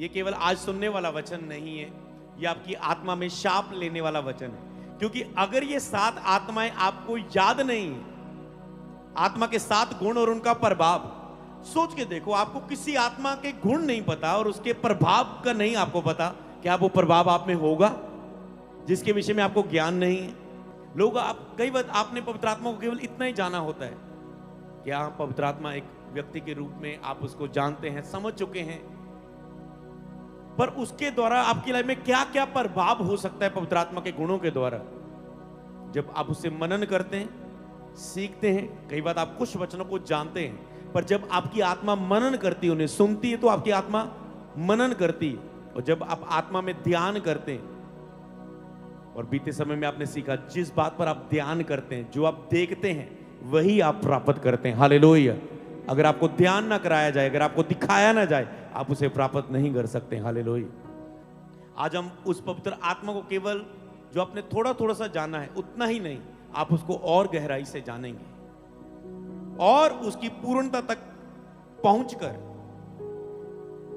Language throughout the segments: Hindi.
ये केवल आज सुनने वाला वचन नहीं है, ये आपकी आत्मा में शाप लेने वाला वचन है। क्योंकि अगर ये 7 आत्माएं आपको याद नहीं है, आत्मा के 7 गुण और उनका प्रभाव, सोच के देखो, आपको किसी आत्मा के गुण नहीं पता और उसके प्रभाव का नहीं आपको पता, क्या वो प्रभाव आप में होगा जिसके विषय में आपको ज्ञान नहीं है। लोग कई बार आपने पवित्र आत्मा को केवल इतना ही जाना होता है, क्या पवित्र आत्मा एक व्यक्ति के रूप में आप उसको जानते हैं, समझ चुके हैं, पर उसके द्वारा आपकी लाइफ में क्या क्या प्रभाव हो सकता है पवित्र आत्मा के गुणों के द्वारा, जब आप उससे मनन करते हैं, सीखते हैं। कई बार आप कुछ वचनों को जानते हैं, पर जब आपकी आत्मा मनन करती है, उन्हें सुनती है, तो आपकी आत्मा मनन करती है। और जब आप आत्मा में ध्यान करते हैं, और बीते समय में आपने सीखा, जिस बात पर आप ध्यान करते हैं, जो आप देखते हैं, वही आप प्राप्त करते हैं। हालेलुया। अगर आपको ध्यान ना कराया जाए, अगर आपको दिखाया ना जाए, आप उसे प्राप्त नहीं कर सकते। हालेलुया। आज हम उस पवित्र आत्मा को केवल जो आपने थोड़ा थोड़ा सा जाना है उतना ही नहीं, आप उसको और गहराई से जानेंगे और उसकी पूर्णता तक पहुंचकर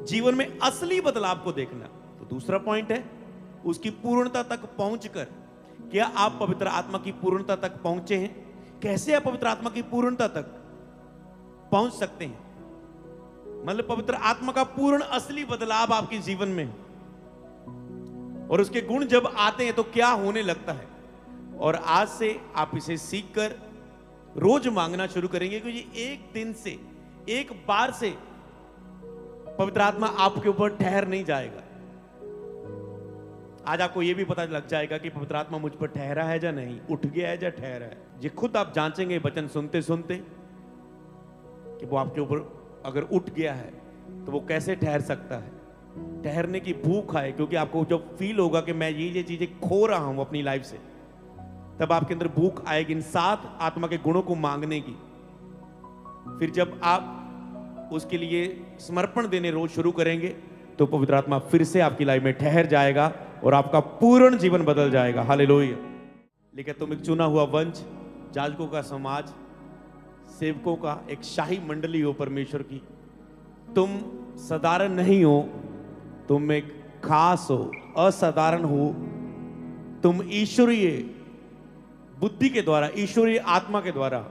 जीवन में असली बदलाव को देखना। तो दूसरा पॉइंट है, उसकी पूर्णता तक पहुंचकर, क्या आप पवित्र आत्मा की पूर्णता तक पहुंचे हैं? कैसे आप पवित्र आत्मा की पूर्णता तक पहुंच सकते हैं? मतलब पवित्र आत्मा का पूर्ण असली बदलाव आपके जीवन में, और उसके गुण जब आते हैं तो क्या होने लगता है। और आज से आप इसे सीखकर रोज मांगना शुरू करेंगे, क्योंकि एक दिन से, एक बार से पवित्र आत्मा आपके ऊपर ठहर नहीं जाएगा। आज आपको यह भी पता लग जाएगा कि पवित्र आत्मा मुझ पर ठहरा है या नहीं, उठ गया है या ठहरा है। ये खुद आप जांचेंगे वचन सुनते सुनते कि वो आपके ऊपर अगर उठ गया है तो वो कैसे ठहर सकता है। ठहरने की भूख है, क्योंकि आपको जब फील होगा कि मैं ये चीजें खो रहा हूं अपनी लाइफ से, तब आपके अंदर भूख आएगी इन 7 आत्मा के गुणों को मांगने की। फिर जब आप उसके लिए समर्पण देने रोज शुरू करेंगे, तो पवित्र आत्मा फिर से आपकी लाइफ में ठहर जाएगा और आपका पूर्ण जीवन बदल जाएगा। हालेलुया। लेकिन तुम एक चुना हुआ वंश, याजकों का समाज, सेवकों का एक शाही मंडली हो परमेश्वर की। तुम साधारण नहीं हो, तुम एक खास हो, असाधारण हो। तुम ईश्वरीय बुद्धि के द्वारा, ईश्वरीय आत्मा के द्वारा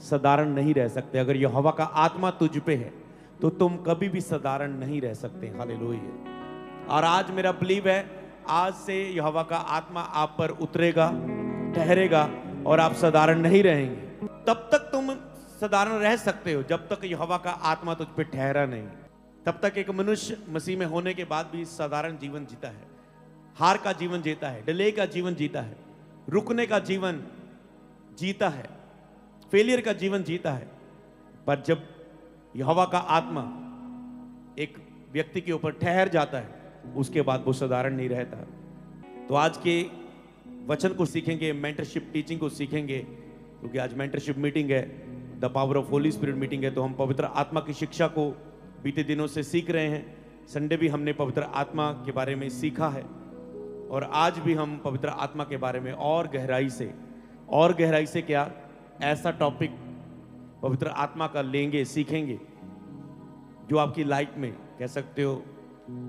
साधारण नहीं रह सकते। अगर यहोवा का आत्मा तुझ पे है तो तुम कभी भी साधारण नहीं रह सकते। हालेलुया। और आज मेरा बिलीव है, आज से यहोवा का आत्मा आप पर उतरेगा, ठहरेगा, और आप साधारण नहीं रहेंगे। तब तक तुम साधारण रह सकते हो जब तक यहोवा का आत्मा तुझ पे ठहरा नहीं। तब तक एक मनुष्य मसीह में होने के बाद भी साधारण जीवन जीता है, हार का जीवन जीता है, डिले का जीवन जीता है, रुकने का जीवन जीता है, फेलियर का जीवन जीता है। पर जब यहोवा का आत्मा एक व्यक्ति के ऊपर ठहर जाता है, उसके बाद वो साधारण नहीं रहता। तो आज के वचन को सीखेंगे, मेंटरशिप टीचिंग को सीखेंगे, क्योंकि आज मेंटरशिप मीटिंग है, the power of Holi spirit meeting है। तो हम पवित्र आत्मा की शिक्षा को बीते दिनों से सीख रहे हैं। संडे भी हमने पवित्र आत्मा के बारे में सीखा है, और आज भी हम पवित्र आत्मा के बारे में और गहराई से क्या, ऐसा टॉपिक पवित्र आत्मा का लेंगे, सीखेंगे, जो आपकी लाइफ में, कह सकते हो,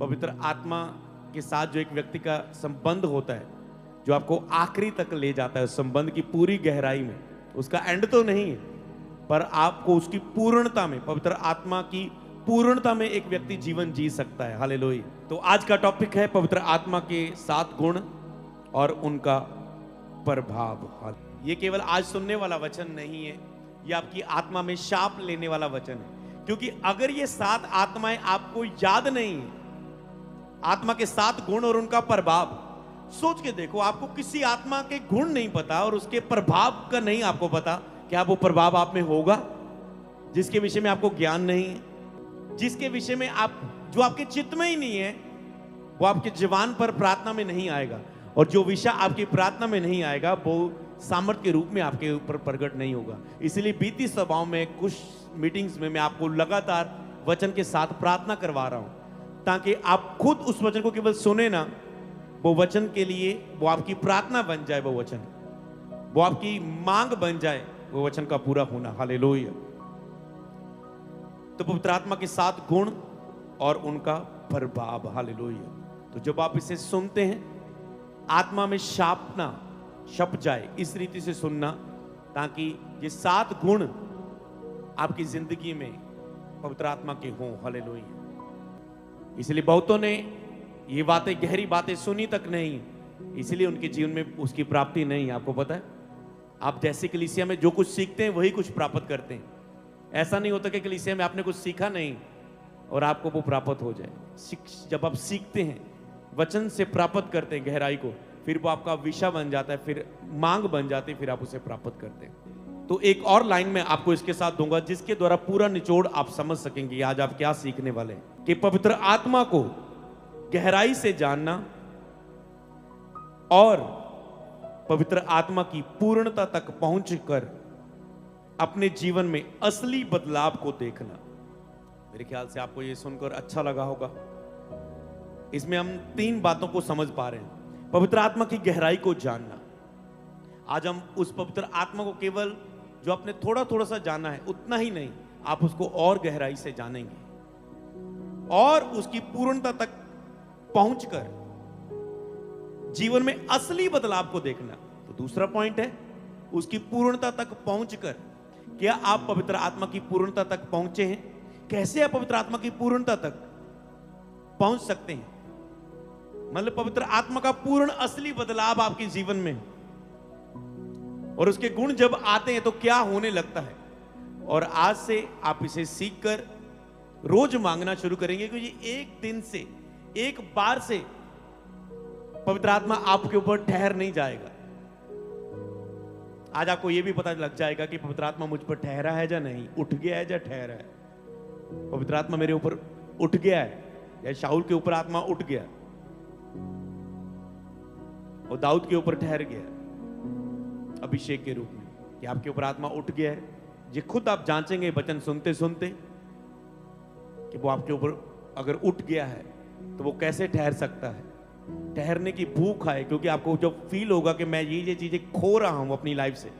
पवित्र आत्मा के साथ जो एक व्यक्ति का संबंध होता है, जो आपको आखिरी तक ले जाता है, उस संबंध की पूरी गहराई में। उसका एंड तो नहीं है, पर आपको उसकी पूर्णता में, पवित्र आत्मा की पूर्णता में एक व्यक्ति जीवन जी सकता है। हालेलुया। तो आज का टॉपिक है पवित्र आत्मा के 7 गुण और उनका प्रभाव। ये केवल आज सुनने वाला वचन नहीं है, ये आपकी आत्मा में शाप लेने वाला वचन है। क्योंकि अगर ये 7 आत्माएं आपको याद नहीं है, आत्मा के 7 गुण और उनका प्रभाव, सोच के देखो, आपको किसी आत्मा के गुण नहीं पता और उसके प्रभाव का नहीं आपको पता, क्या वो प्रभाव आप में होगा जिसके विषय में आपको ज्ञान नहीं है, जिसके विषय में जो आपके चित्त में ही नहीं है, वो आपके जवान पर प्रार्थना में नहीं आएगा, और जो विषय आपकी प्रार्थना में नहीं आएगा वो सामर्थ्य के रूप में आपके ऊपर प्रकट नहीं होगा। इसलिए बीती सभाओं में, कुछ मीटिंग्स में मैं आपको लगातार वचन के साथ प्रार्थना करवा रहा हूं, ताकि आप खुद उस वचन को केवल सुने ना, वो वचन के लिए वो आपकी प्रार्थना बन जाए, वो वचन वो आपकी मांग बन जाए, वो वचन का पूरा होना। हालेलुया। तो पवित्र आत्मा के 7 गुण और उनका प्रभाव। हालेलुया। तो जब आप इसे सुनते हैं, आत्मा में छप जाए, इस रीति से सुनना, ताकि ये 7 गुण आपकी जिंदगी में पवित्र आत्मा के हों। हालेलुया। इसलिए बहुतों ने ये बातें, गहरी बातें सुनी तक नहीं, इसलिए उनके जीवन में उसकी प्राप्ति नहीं। आपको पता है, आप जैसे कलीसिया में जो कुछ सीखते हैं वही कुछ प्राप्त करते हैं। ऐसा नहीं होता कि कलीसिया में आपने कुछ सीखा नहीं और आपको वो प्राप्त हो जाए। जब आप सीखते हैं, वचन से प्राप्त करते हैं गहराई को, फिर वो आपका विषय बन जाता है, फिर मांग बन जाती है, फिर आप उसे प्राप्त करते हैं। तो एक और लाइन में आपको इसके साथ दूंगा, जिसके द्वारा पूरा निचोड़ आप समझ सकेंगे आज आप क्या सीखने वाले हैं। कि पवित्र आत्मा को गहराई से जानना और पवित्र आत्मा की पूर्णता तक पहुंचकर अपने जीवन में असली बदलाव को देखना। मेरे ख्याल से आपको यह सुनकर अच्छा लगा होगा। इसमें हम 3 बातों को समझ पा रहे हैं। पवित्र आत्मा की गहराई को जानना। आज हम उस पवित्र आत्मा को केवल जो आपने थोड़ा थोड़ा सा जाना है उतना ही नहीं, आप उसको और गहराई से जानेंगे और उसकी पूर्णता तक पहुंचकर जीवन में असली बदलाव को देखना। तो दूसरा पॉइंट है, उसकी पूर्णता तक पहुंचकर, क्या आप पवित्र आत्मा की पूर्णता तक पहुंचे हैं? कैसे आप पवित्र आत्मा की पूर्णता तक पहुंच सकते हैं? मतलब पवित्र आत्मा का पूर्ण असली बदलाव आपके जीवन में, और उसके गुण जब आते हैं तो क्या होने लगता है। और आज से आप इसे सीखकर रोज मांगना शुरू करेंगे, क्योंकि एक दिन से, एक बार से पवित्र आत्मा आपके ऊपर ठहर नहीं जाएगा। आज आपको यह भी पता लग जाएगा कि पवित्र आत्मा मुझ पर ठहरा है या नहीं, उठ गया है या ठहरा है। पवित्र आत्मा मेरे ऊपर उठ गया है, या शाऊल के ऊपर आत्मा उठ गया और दाऊद के ऊपर ठहर गया अभिषेक के रूप में, कि आपके ऊपर आत्मा उठ गया है। ये खुद आप जांचेंगे वचन सुनते सुनते कि वो आपके ऊपर अगर उठ गया है तो वो कैसे ठहर सकता है। ठहरने की भूख आए, क्योंकि आपको जब फील होगा कि मैं ये चीजें खो रहा हूं अपनी लाइफ से,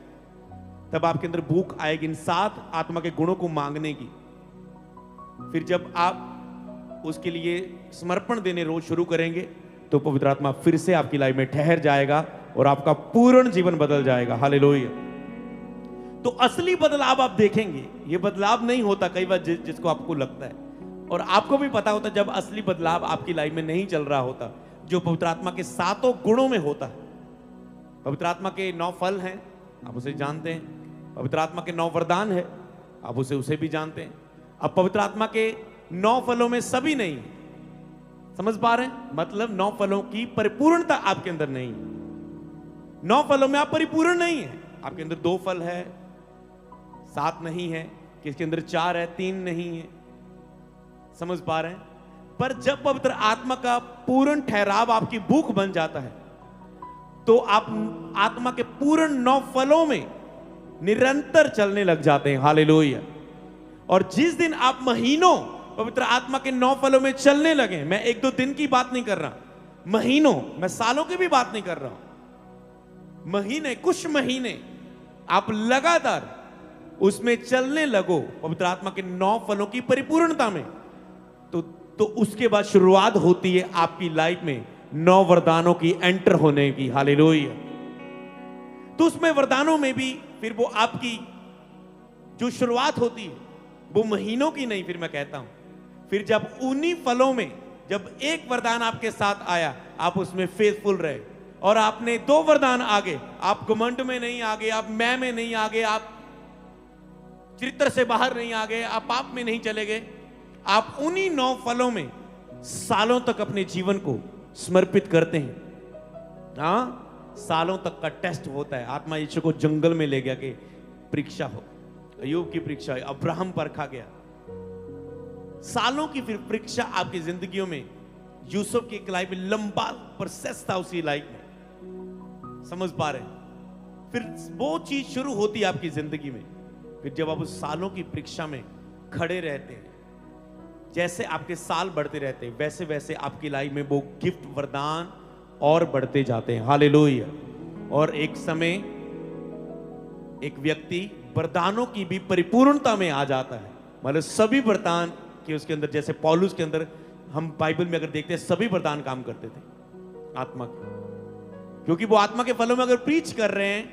तब आपके अंदर भूख आएगी इन 7 आत्मा के गुणों को मांगने की। फिर जब आप उसके लिए समर्पण देने रोज शुरू करेंगे तो पवित्र आत्मा फिर से आपकी लाइफ में ठहर जाएगा और आपका पूर्ण जीवन बदल जाएगा। हालेलुया। तो असली बदलाव आप देखेंगे। ये बदलाव नहीं होता कई बार जिसको आपको लगता है, और आपको भी पता होता जब असली बदलाव आपकी लाइफ में नहीं चल रहा होता, जो पवित्र आत्मा के 7 गुणों में होता है। पवित्र आत्मा के 9 फल हैं, आप उसे जानते हैं। पवित्र आत्मा के 9 वरदान है, आप उसे भी जानते हैं। अब पवित्र आत्मा के 9 फलों में सभी नहीं, समझ पा रहे हैं? मतलब 9 फलों की परिपूर्णता आपके अंदर नहीं। 9 फलों में आप परिपूर्ण नहीं है। आपके अंदर 2 फल है, 7 नहीं है, किसके अंदर 4 है, 3 नहीं है। समझ पा रहे हैं? पर जब पवित्र आत्मा का पूर्ण ठहराव आपकी भूख बन जाता है, तो आप आत्मा के पूर्ण 9 फलों में निरंतर चलने लग जाते हैं। हालेलुया। और जिस दिन आप महीनों पवित्र आत्मा के 9 फलों में चलने लगे, मैं 1-2 दिन की बात नहीं कर रहा, महीनों, मैं सालों की भी बात नहीं कर रहा हूं, महीने, कुछ महीने आप लगातार उसमें चलने लगो पवित्र आत्मा के 9 फलों की परिपूर्णता में, तो उसके बाद शुरुआत होती है आपकी लाइफ में 9 वरदानों की एंटर होने की। हालेलुया। तो उसमें वरदानों में भी फिर वो आपकी जो शुरुआत होती है वो महीनों की नहीं, फिर मैं कहता हूं, फिर जब उन्हीं फलों में जब एक वरदान आपके साथ आया, आप उसमें फेथफुल रहे और आपने 2 वरदान आगे, आप घमंड में नहीं आ गए, आप मैं में नहीं आ गए, आप चरित्र से बाहर नहीं आ गए, आप पाप में नहीं चले गए, आप उन्हीं 9 फलों में सालों तक अपने जीवन को समर्पित करते हैं। हाँ, सालों तक का टेस्ट होता है। आत्मा यीशु को जंगल में ले गया कि परीक्षा हो, अय्यूब की परीक्षा, अब्राहम परखा गया। सालों की फिर परीक्षा आपकी जिंदगियों में, यूसुफ की लाइफ में लंबा प्रोसेस था उसी लाइफ में। समझ पा रहे हैं? फिर वो चीज शुरू होती है आपकी जिंदगी में। फिर जब आप उस सालों की परीक्षा में खड़े रहते हैं, जैसे आपके साल बढ़ते रहते हैं, वैसे वैसे आपकी लाइफ में वो गिफ्ट, वरदान और बढ़ते जाते हैं। हालेलुया। और एक समय एक व्यक्ति वरदानों की भी परिपूर्णता में आ जाता है। मतलब सभी वरदान के उसके अंदर, जैसे पौलुस के अंदर हम बाइबल में अगर देखते हैं सभी वरदान काम करते थे आत्मा के, क्योंकि वो आत्मा के फलों में अगर प्रीच कर रहे हैं,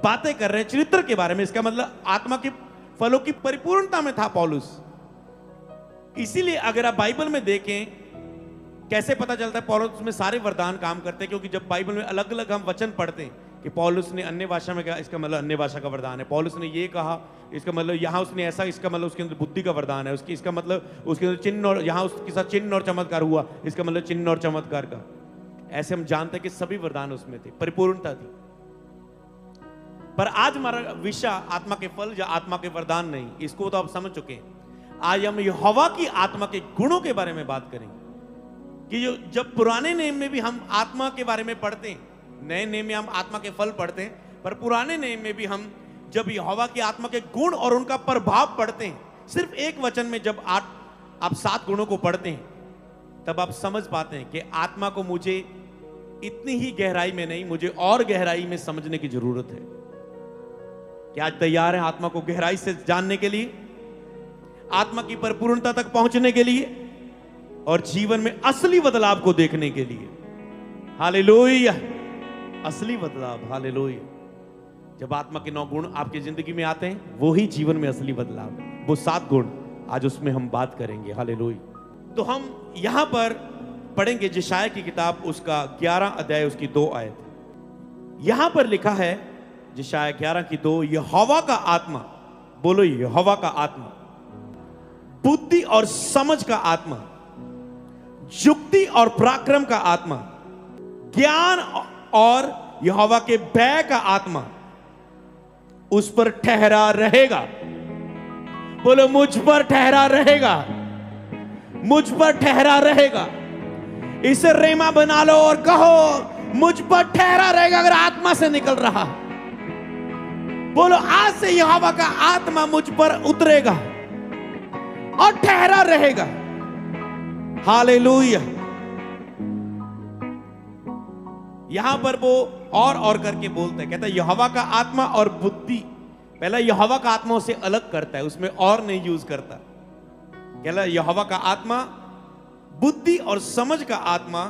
बातें कर रहे हैं चरित्र के बारे में, इसका मतलब आत्मा के फलों की परिपूर्णता में था पौलुस। इसीलिए अगर आप बाइबल में देखें कैसे पता चलता है पौलुस में सारे वरदान काम करते हैं, क्योंकि जब बाइबल में अलग अलग हम वचन पढ़ते हैं कि पौलुस ने अन्य भाषा में कहा, इसका मतलब अन्य भाषा का वरदान है। पौलुस ने ये कहा, इसका मतलब यहाँ उसने ऐसा, इसका मतलब उसके अंदर बुद्धि का वरदान है, उसकी इसका मतलब उसके अंदर चिन्ह, और यहाँ उसके साथ चिन्ह और चमत्कार हुआ, इसका मतलब चिन्ह और चमत्कार का। ऐसे हम जानते हैं कि सभी वरदान उसमें थे, परिपूर्णता थी। पर आज हमारा विषय आत्मा के फल या आत्मा के वरदान नहीं, इसको तो आप समझ चुके हैं। आज हम यहोवा की आत्मा के गुणों के बारे में बात करेंगे कि जो जब पुराने नियम में भी हम आत्मा के बारे में पढ़ते हैं, नए नियम में हम आत्मा के फल पढ़ते हैं, पर पुराने नियम में भी हम जब यहोवा की आत्मा के गुण और उनका प्रभाव पढ़ते हैं, सिर्फ एक वचन में जब आप 7 गुणों को पढ़ते हैं, तब आप समझ पाते हैं कि आत्मा को मुझे इतनी ही गहराई में नहीं, मुझे और गहराई में समझने की जरूरत है। क्या आज तैयार है आत्मा को गहराई से जानने के लिए, आत्मा की परिपूर्णता तक पहुंचने के लिए और जीवन में असली बदलाव को देखने के लिए? हालेलुया, असली बदलाव, हालेलुया। जब आत्मा के 9 गुण आपकी जिंदगी में आते हैं, वो ही जीवन में असली बदलाव है। वो 7 गुण आज उसमें हम बात करेंगे, हालेलुया। तो हम यहां पर पढ़ेंगे यशायाह की किताब, उसका 11 अध्याय, उसकी 2 आयत। यहां पर लिखा है यशायाह 11 की 2, यहोवा का आत्मा, बोलो यहोवा का आत्मा, बुद्धि और समझ का आत्मा, युक्ति और पराक्रम का आत्मा, ज्ञान और यहोवा के भय का आत्मा उस पर ठहरा रहेगा। बोलो मुझ पर ठहरा रहेगा, मुझ पर ठहरा रहेगा। इसे रेमा बना लो और कहो मुझ पर ठहरा रहेगा। अगर आत्मा से निकल रहा, बोलो आज से यहोवा का आत्मा मुझ पर उतरेगा और ठहरा रहेगा। हालेलुया। यहां पर वो और करके बोलता है, कहता है यहोवा का आत्मा और बुद्धि। पहला यहोवा का आत्मा उसे अलग करता है, उसमें और नहीं यूज करता। कहता है यहोवा का आत्मा, बुद्धि और समझ का आत्मा,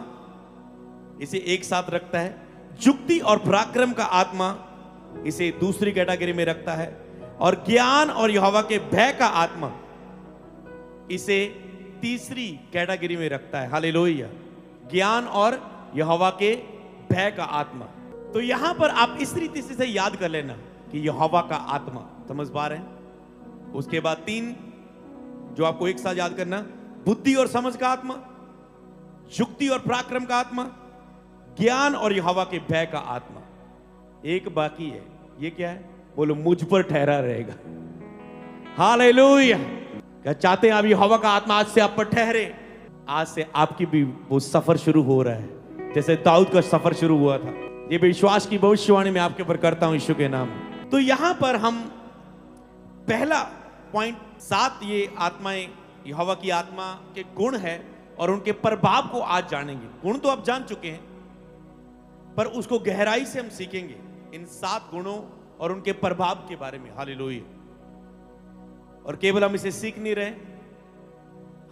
इसे एक साथ रखता है। युक्ति और पराक्रम का आत्मा इसे दूसरी कैटेगरी में रखता है। और ज्ञान और यहोवा के भय का आत्मा इसे तीसरी कैटेगरी में रखता है। हालेलुया। ज्ञान और यहोवा के भय का आत्मा। तो यहां पर आप इस रीति से याद कर लेना कि यहोवा का आत्मा, समझ पा रहे हैं? उसके बाद 3 जो आपको एक साथ याद करना, बुद्धि और समझ का आत्मा, युक्ति और पराक्रम का आत्मा, ज्ञान और यहोवा के भय का आत्मा। एक बाकी है, ये क्या है? बोलो मुझ पर ठहरा रहेगा। हालेलुया। क्या चाहते हैं आप यहोवा का आत्मा आज से आप पर ठहरे? आज से आपकी भी वो सफर शुरू हो रहा है जैसे दाऊद का सफर शुरू हुआ था। ये विश्वास की भविष्यवाणी मैं आपके ऊपर करता हूं यीशु के नाम में। तो यहां पर हम पहला पॉइंट 7 ये आत्माएं, यहोवा की आत्मा के गुण है और उनके प्रभाव को आज जानेंगे। गुण तो आप जान चुके हैं, पर उसको गहराई से हम सीखेंगे इन 7 गुणों और उनके प्रभाव के बारे में। हालेलुया। और केवल हम इसे सीख नहीं रहे,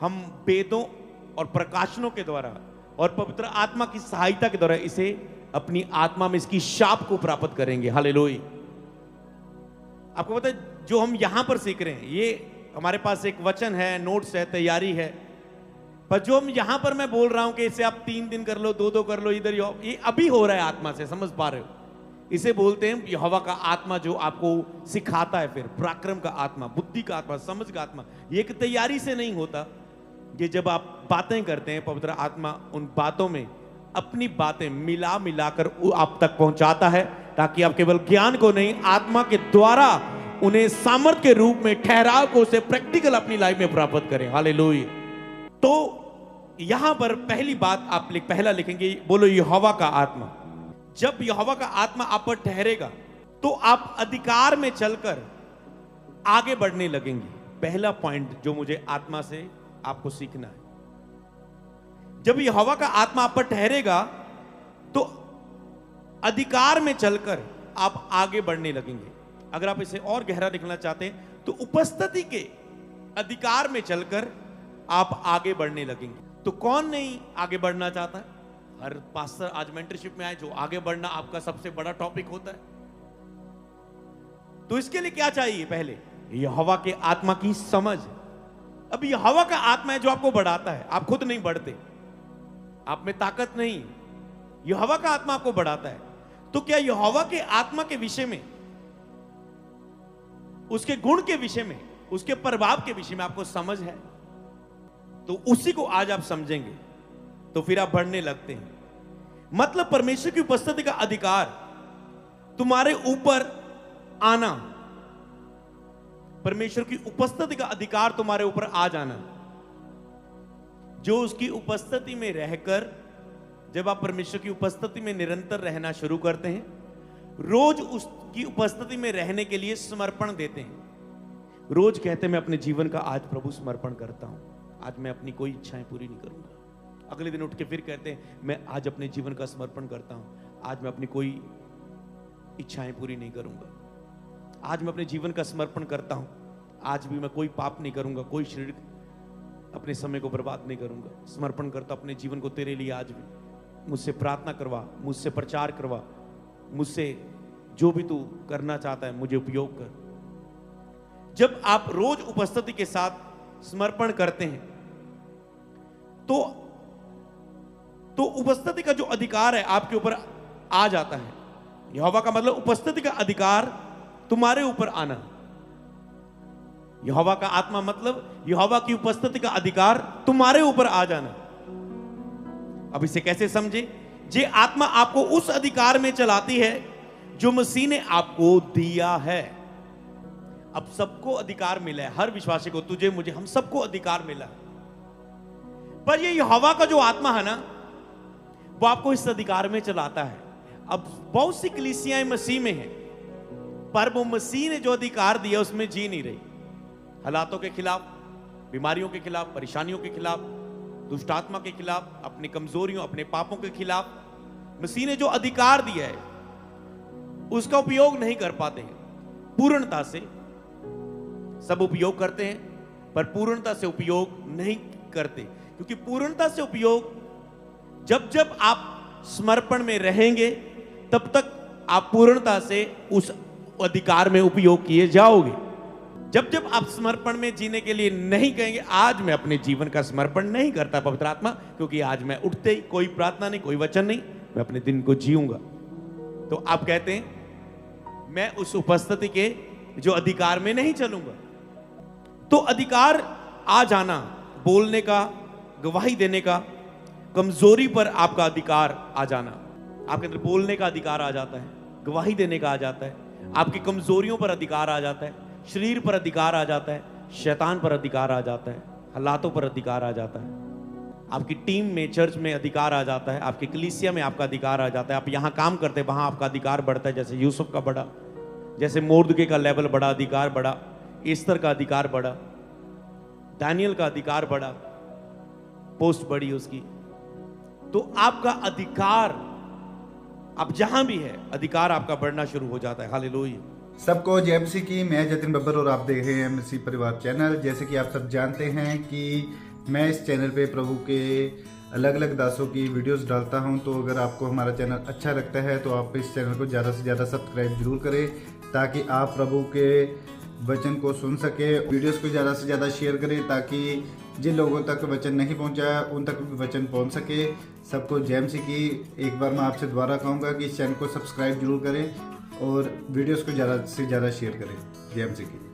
हम वेदों और प्रकाशनों के द्वारा और पवित्र आत्मा की सहायता के द्वारा इसे अपनी आत्मा में इसकी शाप को प्राप्त करेंगे। हालेलुया। आपको पता है जो हम यहां पर सीख रहे हैं, ये हमारे पास एक वचन है, नोट्स है, तैयारी है, पर जो हम यहां पर मैं बोल रहा हूं कि इसे आप 3 दिन कर लो, 2 कर लो, इधर ये अभी हो रहा है आत्मा से, समझ पा रहे हो? इसे बोलते हैं यहोवा का आत्मा, जो आपको सिखाता है। फिर पराक्रम का आत्मा, बुद्धि का आत्मा, समझ का आत्मा। ये एक तैयारी से नहीं होता, ये जब आप बातें करते हैं, पवित्र आत्मा उन बातों में अपनी बातें मिलाकर आप तक पहुंचाता है, ताकि आप केवल ज्ञान को नहीं, आत्मा के द्वारा उन्हें सामर्थ के रूप में, ठहराव को, उसे प्रैक्टिकल अपनी लाइफ में प्राप्त करें। हालेलुया। तो यहां पर पहली बात आप पहला लिखेंगे, बोलो यहोवा का आत्मा। जब यहोवा का आत्मा आप पर ठहरेगा तो आप अधिकार में चलकर आगे बढ़ने लगेंगे। पहला पॉइंट जो मुझे आत्मा से आपको सीखना है, जब यहोवा का आत्मा आप पर ठहरेगा तो अधिकार में चलकर आप आगे बढ़ने लगेंगे। अगर आप इसे और गहरा देखना चाहते हैं तो उपस्थिति के अधिकार में चलकर आप आगे बढ़ने लगेंगे। तो कौन नहीं आगे बढ़ना चाहता है? हर पास्टर आज मेंटरशिप में आए, जो आगे बढ़ना आपका सबसे बड़ा टॉपिक होता है। तो इसके लिए क्या चाहिए? पहले यहोवा के आत्मा की समझ। अब यहोवा का आत्मा है जो आपको बढ़ाता है, आप खुद नहीं बढ़ते, आप में ताकत नहीं, यहोवा का आत्मा आपको बढ़ाता है। तो क्या यहोवा के आत्मा के विषय में, उसके गुण के विषय में, उसके प्रभाव के विषय में आपको समझ है? तो उसी को आज आप समझेंगे तो फिर आप बढ़ने लगते हैं। मतलब परमेश्वर की उपस्थिति का अधिकार तुम्हारे ऊपर आना, परमेश्वर की उपस्थिति का अधिकार तुम्हारे ऊपर आ जाना। जो उसकी उपस्थिति में रहकर, जब आप परमेश्वर की उपस्थिति में निरंतर रहना शुरू करते हैं, रोज उसकी उपस्थिति में रहने के लिए समर्पण देते हैं, रोज कहते हैं मैं अपने जीवन का आज प्रभु समर्पण करता हूं, आज मैं अपनी कोई इच्छाएं पूरी नहीं करूंगा। अगले दिन उठ के फिर कहते हैं मैं आज अपने जीवन का समर्पण करता हूं, आज मैं अपनी कोई इच्छाएं पूरी नहीं करूंगा, आज मैं अपने जीवन का समर्पण करता हूं, आज भी मैं कोई पाप नहीं करूंगा, कोई शरीर अपने समय को बर्बाद नहीं करूंगा, समर्पण करता अपने जीवन को तेरे लिए। आज भी मुझसे प्रार्थना करवा, मुझसे प्रचार करवा, मुझसे जो भी तू करना चाहता है मुझे उपयोग कर। जब आप रोज उपस्थिति के साथ समर्पण करते हैं तो उपस्थिति का जो अधिकार है आपके ऊपर आ जाता है। यहोवा का मतलब उपस्थिति का अधिकार तुम्हारे ऊपर आना। यहोवा का आत्मा मतलब यहोवा की उपस्थिति का अधिकार तुम्हारे ऊपर आ जाना। अब इसे कैसे समझे? जे आत्मा आपको उस अधिकार में चलाती है जो मसीह ने आपको दिया है। अब सबको अधिकार मिला है, हर विश्वासी को, तुझे मुझे, हम सबको अधिकार मिला है। पर ये यहोवा का जो आत्मा है ना, वो आपको इस अधिकार में चलाता है। अब बहुत सी कलीसियाएं मसीह में हैं, पर वो मसीह ने जो अधिकार दिया उसमें जी नहीं रही। हालातों के खिलाफ, बीमारियों के खिलाफ, परेशानियों के खिलाफ, दुष्ट आत्मा के खिलाफ, अपनी कमजोरियों, अपने पापों के खिलाफ मसीह ने जो अधिकार दिया है उसका उपयोग नहीं कर पाते हैं पूर्णता से। सब उपयोग करते हैं पर पूर्णता से उपयोग नहीं करते, क्योंकि पूर्णता से उपयोग जब जब आप समर्पण में रहेंगे तब तक आप पूर्णता से उस अधिकार में उपयोग किए जाओगे। जब जब आप समर्पण में जीने के लिए नहीं कहेंगे आज मैं अपने जीवन का समर्पण नहीं करता पवित्र आत्मा, क्योंकि आज मैं उठते ही कोई प्रार्थना नहीं, कोई वचन नहीं, मैं अपने दिन को जीऊंगा, तो आप कहते हैं मैं उस उपस्थिति के जो अधिकार में नहीं चलूंगा। तो अधिकार आ जाना, बोलने का, गवाही देने का, कमजोरी पर आपका अधिकार आ जाना, आपके अंदर बोलने का अधिकार आ जाता है, गवाही देने का आ जाता है, आपकी कमजोरियों पर अधिकार आ जाता है, शरीर पर अधिकार आ जाता है, शैतान पर अधिकार आ जाता है, हालातों पर अधिकार आ जाता है, आपकी टीम में, चर्च में अधिकार आ जाता है, आपकी कलीसिया में आपका अधिकार आ जाता है, आप यहां काम करते हैं वहां आपका अधिकार बढ़ता है। जैसे यूसुफ का बढ़ा, जैसे मोर्दके का लेवल बढ़ा, अधिकार बढ़ा, एस्तर का अधिकार बढ़ा, दानियल का अधिकार बढ़ा, पोस्ट बढ़ी उसकी। तो आपका अधिकार, आप जहां भी है, अधिकार आपका बढ़ना शुरू हो जाता है। हालेलुया। सबको जय मसीह की। मैं जतिन बब्बर और आप देख रहे हैं मसीह परिवार चैनल। जैसे कि आप सब जानते हैं कि मैं इस चैनल पे प्रभु के अलग अलग दासों की वीडियोस डालता हूं, तो अगर आपको हमारा चैनल अच्छा लगता है तो आप इस चैनल को ज़्यादा से ज़्यादा सब्सक्राइब जरूर करें, ताकि आप प्रभु के वचन को सुन सके। वीडियोस को ज़्यादा से ज़्यादा शेयर करें ताकि जिन लोगों तक वचन नहीं पहुंचा उन तक भी वचन पहुंच सके। सबको जय मसीह की। एक बार मैं आपसे दोबारा कहूँगा कि इस चैनल को सब्सक्राइब जरूर करें और वीडियोस को ज़्यादा से ज़्यादा शेयर करें। जय मसीह की।